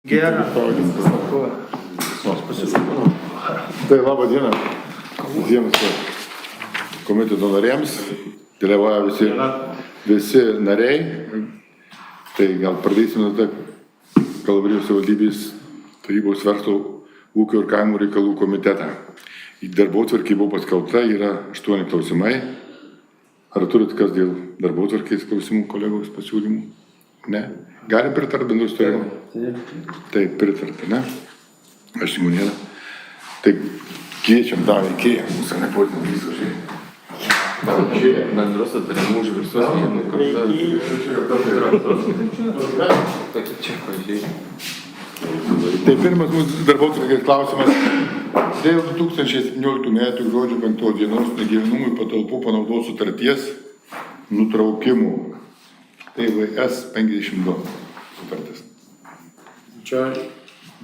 Gerą. Tai labą dieną visiems komiteto nariams, dalyvauja visi nariai. Tai gal pradėsime nuo Kalvarijos savivaldybės tarybos verslo ūkio ir kaimo reikalų komitetą. Į darbotvarkę buvo paskelbta, yra 8 klausimai. Ar turit kas dėl darbotvarkės klausimų, kolegos pasiūlymų? Ne? Galim pritarti bendrų sutarimų? Taip, pritarti, ne? Aš jų nėra. Tai kviečiam tą veikėją, mūsų nepotinį visą žiūrėjį. Bendros sutarimų už visus vienų kartą. Čia pažiūrėjau. Tai pirmas mūsų darbotvarkės klausimas. Dėl 2017 metų gruodžio 5 dienos negyvenamųjų patalpų panaudos sutarties nutraukimų. TVS 52 sutartis. Čia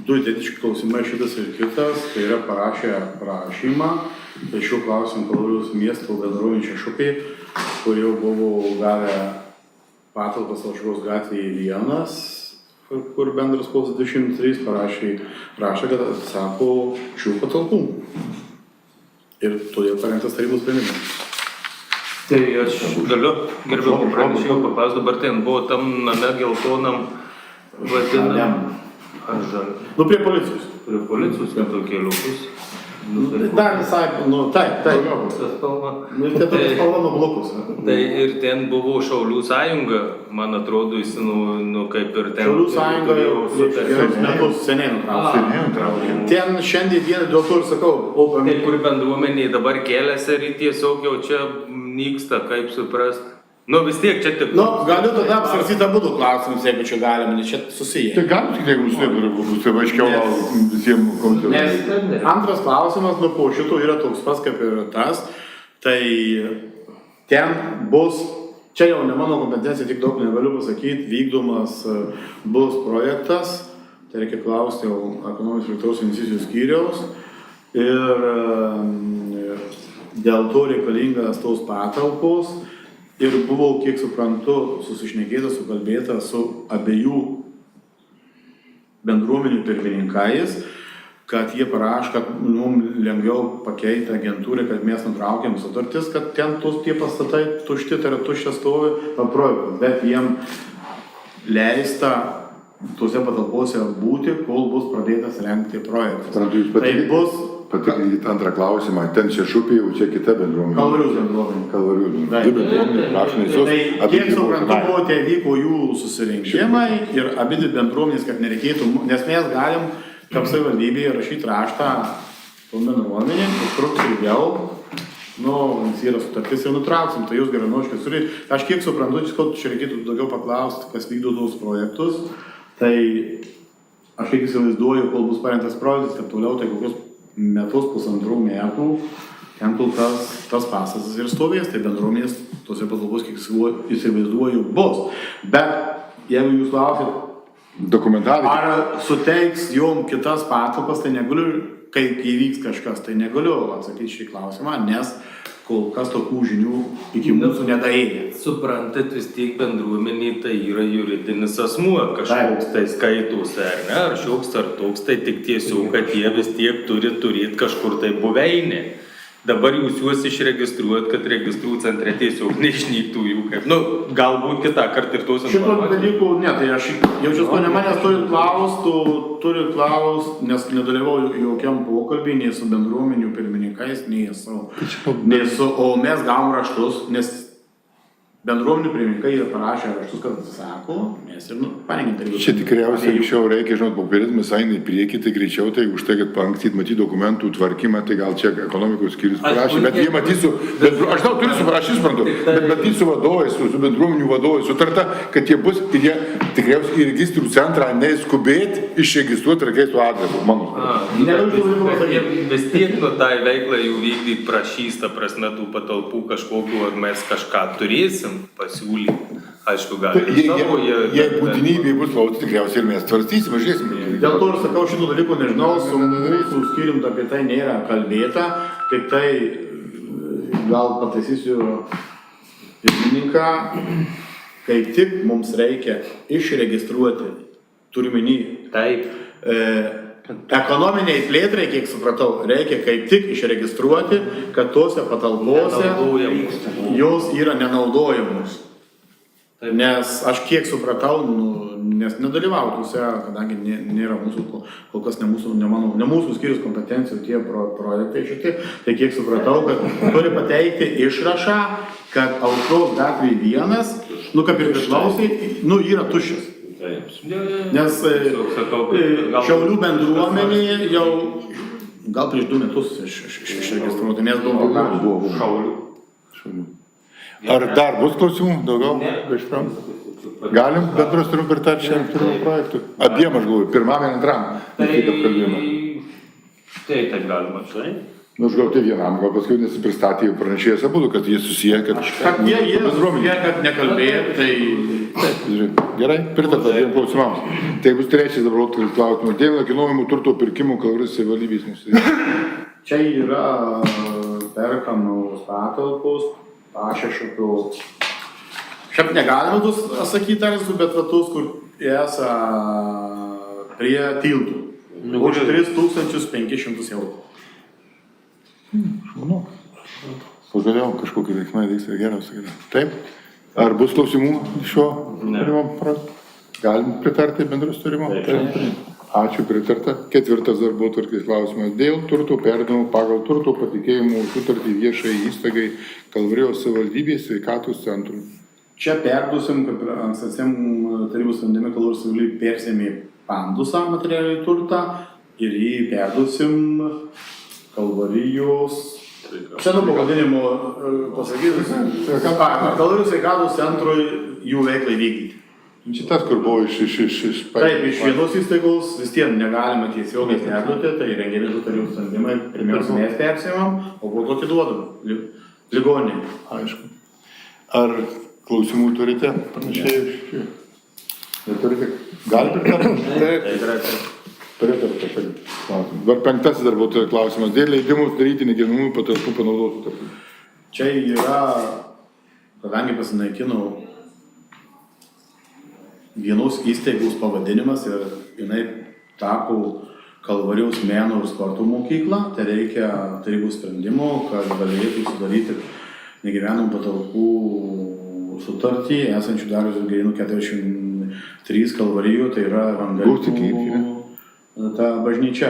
du identiški klausimai, šitas ir kitas, tai yra parašę prašymą, tai šiuo klausimu Kalvarijos miesto bendruomenių Šešupiai, kur jau buvo gavę patalpas Aušros gatvėje 1, kur bendras postas 203 parašė, kad atsisako šių patalpų. Ir todėl parengtas tarybos sprendimas. Tai aš galiu, gerbiamų pranešėjų papasakoti, dabar ten buvo tam name geltonam vadinam. Ar žal? Nu, prie policijos. Prie policijos, metu keliukus. Dar visai, taip. Tas spalva. Tai tokia spalva nuo blokus. Tai ir ten buvo Šaulių sąjunga, man atrodo, jis, kaip ir ten. Šaulių sąjunga jau metus seniai nutraukė. Ten šiandien dieną dėl to ir sakau. Tai kur bendruomeniai dabar keliasi ir tiesiog jau čia nyksta, kaip suprast. Vis tiek čia tik... Galiu tada apsvarsyti abudu klausimus, jeigu čia galime, nes čia susiję. Tai galim tik, jeigu bus taip aiškiau visiems komitetams. Antras klausimas, po šito yra toks pas kaip ir tas, tai ten bus, čia jau ne mano kompetencija, tik daug negaliu pasakyti, vykdomas bus projektas, tai reikia klausti jau ekonomijos plėtros investicijų skyriaus ir dėl to reikalingas tos patalpos. Ir buvo, kiek suprantu, susišnekėta, sukalbėta su abiejų bendruomenių pirmininkais, kad jie parašo, kad mums lengviau pakeiti agentūrą, kad mes nutraukėm sutartis, kad ten tie pastatai tušti, tai yra tuščias stovi projektas, bet jiem leista tuose patalpose būti, kol bus pradėtas rengti projektas. Tai bus... Patikrinkite antrą klausimą. Ten Šešupiai, jau čia kita bendruomenė. Kalvarijos bendruomenė. Tai kiek suprantu, buvo tie vyko jų susirinkimai ir abi bendruomenės, kad nereikėtų, nes mes galim, kaip savivaldybėje, rašyti raštą tom bendruomenėm, užtruks ilgiau, nes yra sutartis ir nutrauksim, tai jūs geranoriškai turi. Aš kiek suprantu, čia reikėtų daugiau paklausti, kas vykdo tos projektus, tai aš kiek įsivaizduoju, kol bus parengtas projektas, kad toliau tai kokius metus, pusantrų metų, ten kol tas pastatas ir stovės, tai bendruomenės tose patalpos, kiek įsivaizduoju, bus. Bet jeigu jūs klausit, ar suteiks jom kitas patalpas, tai negaliu, kaip įvyks kažkas, tai negaliu atsakyti šį klausimą, nes kol kas tokių žinių iki mūsų nedaėjo. Suprantat, vis tiek bendruomeniai tai yra juridinis asmuo, kažkoks tai skaitosi, ar ne, ar šioks ar toks, tai tik tiesiog, kad jie vis tiek turi turėti kažkur tai buveinę. Dabar jūs juos išregistruojat, kad registrų centre tiesiog neišnyktų jų kaip. Galbūt kitą kartą ir tos informacijos. Šito dalykų, ne, tai aš jaučiu, kad ne manęs turi klaust, nes nedalyvauju jokiam pokalbį, nei su bendruomenių pirmininkais, nei su, o mes gavom raštus, nes bendruomenių pirmininkai yra parašę raštus, kad atsisako, mes ir parengėm tarybos. Čia tikriausiai anksčiau reikia, popierizmas eina į priekį, tai greičiau, tai už tai, kad paankstyti matyti dokumentų tvarkymą, tai gal čia ekonomikos skyrius parašė, bet jie matysiu, aš tau turiu suparašyti, suprantu, bet matysiu su vadovais, su bendruomenių vadovais sutarta, kad jie bus ir jie tikriausiai į registrų centrą neskubėti išregistruoti registrų adresų, mano. Vis tiek tai veiklą jų vykdyti prašys, ta prasme, tų patalpų kažkokiu, ar mes kažką turėsim pasiūlyti. Aišku, gali. Jei būtinybė bus klausti, tikriausiai ir mes tvarstysim, žiūrėsim. Dėl to ir sakau, šitų dalykų nežinau, su mūsų skyrium apie tai nėra kalbėta, tik tai gal pataisysiu pirmininką, kaip tik mums reikia išregistruoti, turiuomenį Taip. Ekonominiai plėtrai, kiek supratau, reikia kaip tik išregistruoti, kad tose patalpose jos yra nenaudojamos. Nes aš kiek supratau, nes nedalyvau tuose, kadangi nėra mūsų, kol kas ne mūsų skyrius kompetencijų tie projektai šitie, tai kiek supratau, kad turi pateikti išrašą, kad Aušros gatvėje 1, kaip ir priklausai, yra tuščias. Nes Šiaulių bendruomenėje jau gal prieš 2 metus išregistruoti, nes buvo Šiaulių. Ar dar bus klausimų daugiau? Galim bendros turim pritarti šiam pirmam projektui? Abiem aš galvoju, pirmam ir antram. Tai galima. Aš gal tai vienam, gal paskui nesipristatė jau pranešėjas abudu, kad jie susiję, kad... Kad jie susiję, kad nekalbėjo, tai... Gerai, pritarta dviem klausimams. Tai bus trečias dabar klausimas. Dėl nekilnojamų turto pirkimų Kalvarijos savivaldybės mūsų. Čia yra perkamos patalpos, pašešokių. Šiaip negalima tus sakyti, bet tus, kur esą prie tiltų. Už 3500 eurų. Žinau. Pagaliau kažkokie veiksmai vyksta geriausiai. Taip. Ar bus klausimų šio turimo? Galim pritarti bendrus turimo? Ačiū, pritarta. 4. darbotvarkės klausimas. Dėl turto perdavimo pagal turto patikėjimų sutartį viešai įstaigai Kalvarijos savivaldybės sveikatos centrui. Čia perduosim, kaip ankstesniam tarybos sprendime Kalvarijos savivaldybė persėmė pandusą materialiai turtą ir jį perduosim Kalvarijos, čia pavadinimu pasakysiu, Kalvarijos sveikatos centrui jų veiklai vykdyti. Čia tas, kur buvo iš... Taip, iš vienos įstaigos vis tiek negalima tiesiogiai perduoti, tai rengiami tarybos sprendimai, pirmiausia mes persimam, o po to atiduodam ligoninei. Aišku. Ar klausimų turite? Panašiai. Neturite? Galite pritarti? Taip. Pritarta. Dar 5. darbuotojo klausimas. Dėl leidimų daryti negyvenamųjų patalpų panaudotų sutartį. Čia yra, kadangi pasinaikinau vienos įstaigos pavadinimas ir jinai tapo Kalvarijos meno ir sporto mokykla, tai reikia tarybos sprendimo, kad galėtų sudaryti negyvenamų patalpų sutartį, esančių Dariaus Grigaliūno 43 Kalvarijų, tai yra Evangelikų ta bažnyčia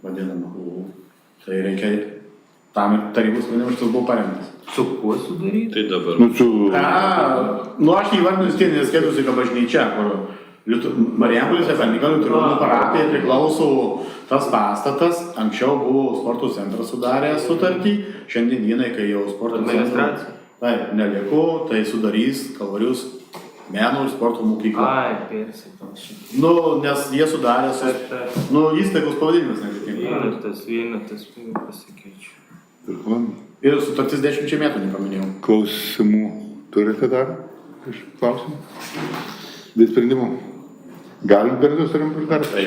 vadinama. Tai reikia, tam ir tarybos sprendimas buvo paremtas. Su kuo sudaryti? Tai dabar. Aš įvardinu vis tiek neskaitusi, kad bažnyčia, kur Marijampolės Evangelikų liuteronų parapija priklauso tas pastatas, anksčiau buvo sporto centras sudaręs sutartį, šiandien dienai, kai jau sporto centras neliko, tai sudarys Kalvarijos meno ir sporto mokyklą. Nes jie sudarė įstaigos pavadinimas nežiūrėjau. Vienetas pasikeičiu. Ir sutartis 10 metų nepaminėjau. Klausimų turite dar? Iš klausimų? Dėl sprendimų? Galim bendrus turim pritarti?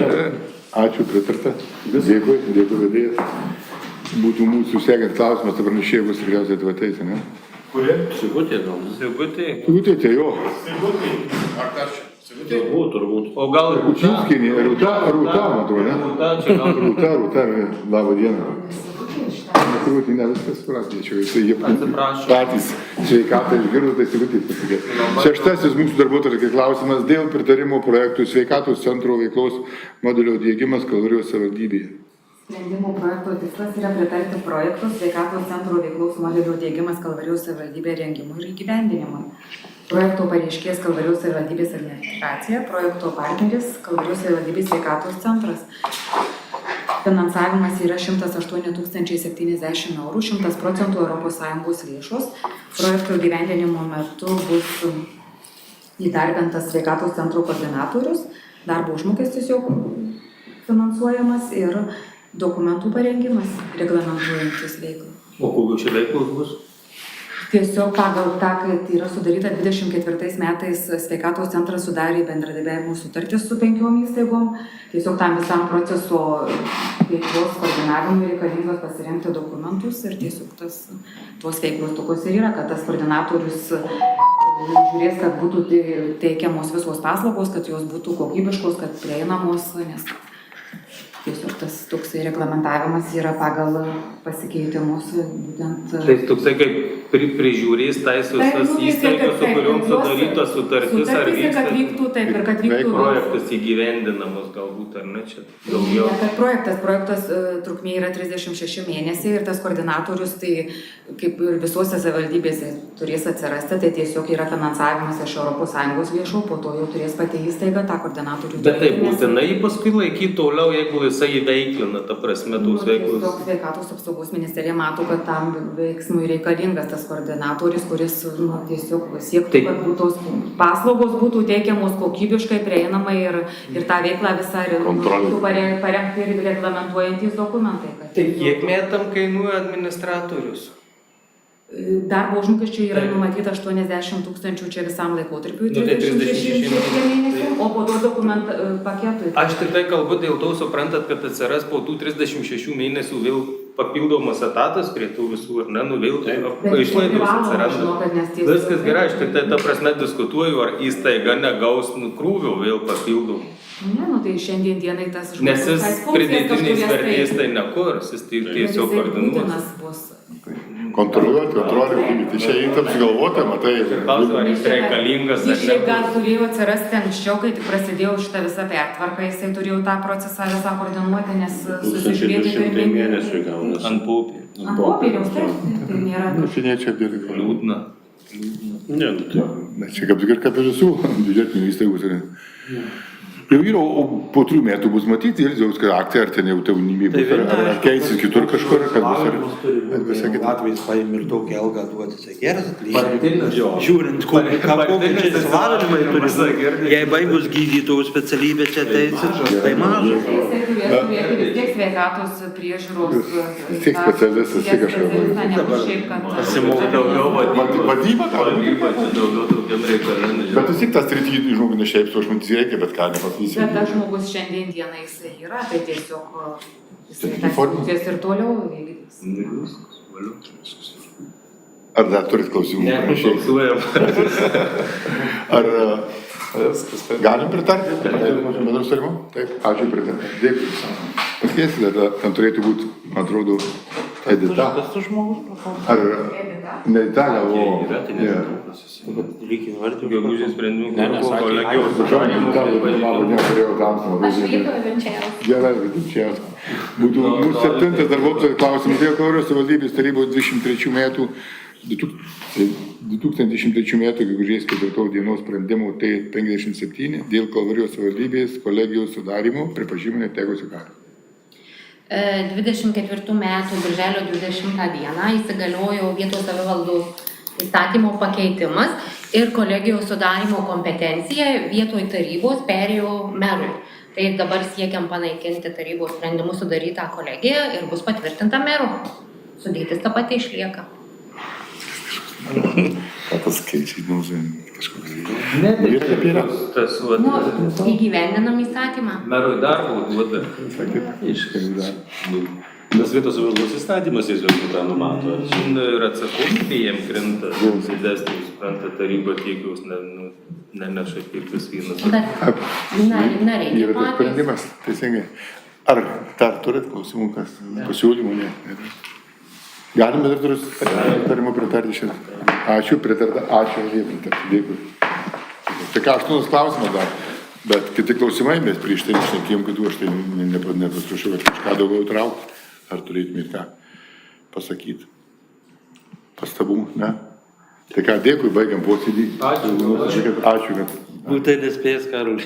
Ačiū, pritarta. Dėkui vedėjas. Būtų mūsų sekant klausimas, tai pranešėjai bus tikriausiai atvateisi, ne? Kurie? Sigutė gal? Sigutė, tai jo. Sigutė? Ar kas čia? Sigutė? Turbūt. O gal Kučinskinė, Rūta, man atrodo, ne? Rūta, labą dieną. Sigutė, ne viskas suprasdėčiau, jie patys sveikatą išgirdo, tai Sigutė pasakė. 6. mūsų darbotvarkės klausimas dėl pritarimo projektų sveikatos centro veiklos modelio diegimas Kalvarijos savivaldybėje. Sprendimų projekto tikslas yra pritarti projektų sveikatos centro veiklos modelio diegimas Kalvarijos savivaldybėje rengimui ir įgyvendinimui. Projekto pareiškėjas Kalvarijos savivaldybės administracija, projekto partneris Kalvarijos savivaldybės sveikatos centras. Finansavimas yra 108 070 eurų, 100% ES lėšos. Projekto įgyvendinimo metu bus įdarbintas sveikatos centro koordinatorius, darbo užmokestis jau finansuojamas ir dokumentų parengimas reglamentuojantis veiklą. O kokios čia veiklos bus? Tiesiog pagal tą, kad yra sudaryta 24 metais sveikatos centras sudarė bendradarbiavimo sutartis su 5 įstaigom. Tiesiog tam visam proceso veiklos koordinavimui reikalingos pasirinkti dokumentus ir tiesiog tuos veiklos tokios ir yra, kad tas koordinatorius žiūrės, kad būtų teikiamos visos paslaugos, kad jos būtų kokybiškos, kad prieinamos, nes tiesiog tas toksai reglamentavimas yra pagal pasikeitimus būtent. Tai toksai kaip prižiūrės tais visas įstaigas, su kuriuom sudaryta sutartis, ar vyktų, taip, ir kad vyktų projektas įgyvendinamas galbūt, ar ne čia daugiau. Ne, kad projektas trukmė yra 36 mėnesiai ir tas koordinatorius, tai kaip ir visose savivaldybėse turės atsirasti, tai tiesiog yra finansavimas iš ES lėšų, po to jau turės pati įstaiga tą koordinatorių. Bet tai būtinai paskui laikyti toliau, jeigu jisai įveiklina, ta prasme, tos veiklos. Tiesiog sveikatos apsaugos ministerija mato, kad tam veiksmui reikalingas tas koordinatorius, kuris tiesiog siektų, kad tos paslaugos būtų teikiamos kokybiškai, prieinamai ir tą veiklą visą būtų parengti ir reglamentuojantys dokumentai. Tai kiek metam kainuoja administratorius? Darbo užmokesčiui yra numatyta 80 000 čia visam laikotarpiui, 36 mėnesių, o po to dokumentų paketui. Aš tikrai kalbu dėl to, suprantat, kad atsiras po tų 36 mėnesių vėl papildomas etatas prie tų visų, ar ne, vėl išlaidos atsiranda. Viskas gerai, aš tik tai ta prasme diskutuoju, ar įstaiga negaus krūvio vėl papildomų. Ne, tai šiandien dienai tas žmogus. Nes jis pridėtinės vertės tai nekurs, jis tiesiog koordinuos. Kontroliuoti, tai čia įtaps galvoti, matai. Ar jis reikalingas, ar ne? Jis gal turėjo atsirasti anksčiau, kai tik prasidėjo šitą visą pertvarką, jisai turėjo tą procesą visą koordinuoti, nes susižiūrėti per mėnesių gaunasi. Ant popierių. Ant popieriaus, tai nėra. Šiandien dirba. Liūdna. Ne, tai. Čia kaip ir visų biudžetinių įstaigų turi. Jau yra, o po 3 metų bus matyti ir jau aktai, ar ten jau taunimai bus, ar keisis kitur kažkur, kad bus ir visą kitą. Atvejais paėmė ir daug ilgą duoti, tai geras atlyginimas. Žiūrint, kokie čia įsilavinimai turi. Jei baigus gydytojų specialybė čia tai maža. Jisai turės turėti vis tiek sveikatos priežiūros. Vis tiek specialistas, tik kažką. Pasimokė daugiau Vadyba, gal? daugiau tokiam reikalingai. Bet vis tik tas rytį žmogų ne šiaip, aš matys reikia, bet ką nepasakyti. Bet tas žmogus šiandien dieną jisai yra, tai tiesiog jisai tas funkcijas ir toliau vykdys. Ar dar turit klausimų? Nepaklausuojam. Ar galim pritarti? Bendrų sutarimų? Taip, ačiū pritarti. Dėkui. Pakviesite, ten turėtų būti, man atrodo, Edita. Kas tu žmogus? Ar ne Edita, gal, o... Reikia įvardyti. Gegužės sprendimų Gerai, Vinčiauskas. Būtų mūsų 7. darbuotojų klausimas dėl Kalvarijos savivaldybės tarybos 2003 metų 2003 metų gegužės 4 dienos sprendimų T57 dėl Kalvarijos savivaldybės kolegijos sudarimo pripažinimo netekusio karo. 24 metų birželio 20 dieną įsigaliojo vietos savivaldos įstatymo pakeitimas ir kolegijos sudarimo kompetencija vietoj tarybos perėjo merui. Tai dabar siekiam panaikinti tarybos sprendimus sudarytą kolegiją ir bus patvirtinta meru. Sudėtis ta pati išlieka. Ką tas skaičiai, kažkoks. Ne, tai yra tas Įgyvendinam įstatymą. merui darbo duoda. Nes vietos savivaldos įstatymas tiesiog tą numato. Ir atsakomybė jiem krinta didesnė, supranta, taryba tiek jūs neneša kaip vis vienas. Nariai. Yra tas sprendimas, teisingai. Ar dar turit klausimų, kas pasiūlymų? Ne. Galime dar turit tarimų pritarti šiandien. Ačiū, pritarta. Ačiū, jie pritarta. Dėkui. Tai ką, 8 klausimas dar. Bet kiti klausimai, mes prieš tai šnekėjom, kad aš tai nepasprašiau, kad kažką daugiau traukti. Ar turėtumėt ką pasakyti? Pastabų, ne? Tai ką, dėkui, baigiam posėdį. Ačiū. Ačiū, kad... Būtai nespėjęs, Karolį.